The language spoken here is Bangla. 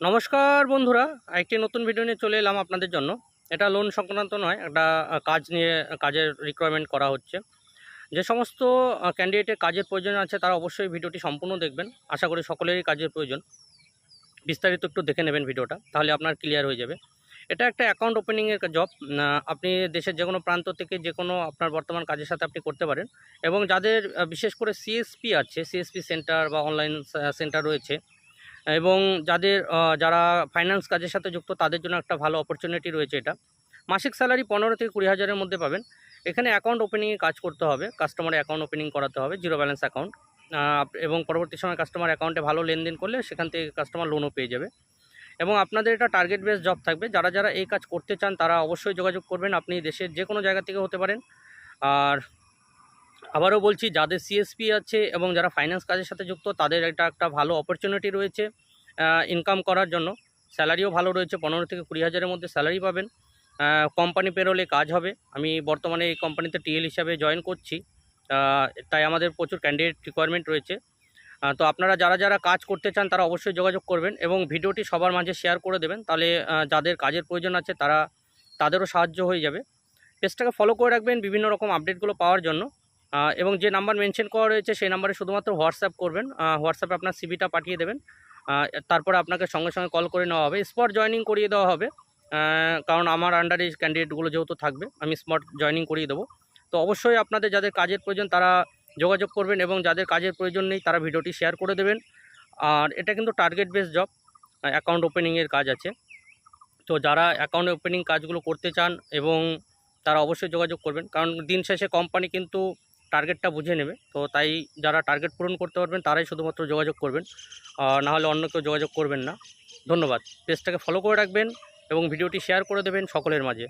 নমস্কার বন্ধুরা, একটি নতুন ভিডিও নিয়ে চলে এলাম আপনাদের জন্য। এটা লোন সংক্রান্ত নয়, একটা কাজ নিয়ে কাজের রিকোয়ারমেন্ট করা হচ্ছে। যে সমস্ত ক্যান্ডিডেটের কাজের প্রয়োজন আছে তারা অবশ্যই ভিডিওটি সম্পূর্ণ দেখবেন। আশা করি সকলেরই কাজের প্রয়োজন। বিস্তারিত একটু দেখে নেবেন ভিডিওটা, তাহলে আপনার ক্লিয়ার হয়ে যাবে। এটা একটা অ্যাকাউন্ট ওপেনিংয়ের জব। আপনি দেশের যে কোনো প্রান্ত থেকে যে কোনো আপনার বর্তমান কাজের সাথে আপনি করতে পারেন। এবং যাদের বিশেষ করে সিএসপি আছে, সিএসপি সেন্টার বা অনলাইন সেন্টার রয়েছে, এবং যারা ফাইন্যান্স কাজের সাথে যুক্ত তাদের জন্য একটা ভালো অপরচুনিটি রয়েছে এটা। মাসিক স্যালারি 15 থেকে 20,000-এর মধ্যে পাবেন। এখানে অ্যাকাউন্ট ওপেনিংয়ে কাজ করতে হবে, কাস্টমারের অ্যাকাউন্ট ওপেনিং করাতে হবে, জিরো ব্যালেন্স অ্যাকাউন্ট। এবং পরবর্তী সময় কাস্টমার অ্যাকাউন্টে ভালো লেনদেন করলে সেখান থেকে কাস্টমার লোনও পেয়ে যাবে। এবং আপনাদের এটা টার্গেট বেস জব থাকবে। যারা এই কাজ করতে চান তারা অবশ্যই যোগাযোগ করবেন। আপনি দেশের যে কোনো জায়গা থেকে হতে পারেন। আর আবারও বলছি, যাদের সিএসপি আছে এবং যারা ফাইন্যান্স কাজের সাথে যুক্ত তাদের এটা একটা ভালো অপরচুনিটি রয়েছে ইনকাম করার জন্য। স্যালারিও ভালো রয়েছে, 15 থেকে 20,000-এর মধ্যে স্যালারি পাবেন। কোম্পানি পেরোলে কাজ হবে। আমি বর্তমানে এই কোম্পানিতে টিএল হিসাবে জয়েন করছি। তাই আমাদের প্রচুর ক্যান্ডিডেট রিকোয়ারমেন্ট রয়েছে। তো আপনারা যারা কাজ করতে চান তারা অবশ্যই যোগাযোগ করবেন এবং ভিডিওটি সবার মাঝে শেয়ার করে দেবেন। তাহলে যাদের কাজের প্রয়োজন আছে তাদেরও সাহায্য হয়ে যাবে। পেজটাকে ফলো করে রাখবেন বিভিন্ন রকম আপডেটগুলো পাওয়ার জন্য। এবং যে নাম্বার মেনশন করা রয়েছে সেই নাম্বারে শুধুমাত্র হোয়াটসঅ্যাপ করবেন। হোয়াটসঅ্যাপে আপনার সিভিটা পাঠিয়ে দেবেন। তারপরে আপনাকে সঙ্গে সঙ্গে কল করে নেওয়া হবে, স্পট জয়েনিং করিয়ে দেওয়া হবে। কারণ আমার আন্ডারে ক্যান্ডিডেটগুলো যেহেতু থাকবে, আমি স্পট জয়েনিং করিয়ে দেবো। তো অবশ্যই আপনাদের যাদের কাজের প্রয়োজন তারা যোগাযোগ করবেন এবং যাদের কাজের প্রয়োজন নেই তারা ভিডিওটি শেয়ার করে দেবেন। আর এটা কিন্তু টার্গেট বেস জব, অ্যাকাউন্ট ওপেনিংয়ের কাজ আছে। তো যারা অ্যাকাউন্ট ওপেনিং কাজগুলো করতে চান এবং তারা অবশ্যই যোগাযোগ করবেন, কারণ দিন শেষে কোম্পানি কিন্তু টার্গেটটা বুঝে নেবে। তো তাই যারা টার্গেট পূরণ করতে পারবেন তারাই শুধুমাত্র যোগাযোগ করবেন, নাহলে অন্য কেউ যোগাযোগ করবেন না। ধন্যবাদ। পেজটাকে ফলো করে রাখবেন এবং ভিডিওটি শেয়ার করে দেবেন সকলের মাঝে।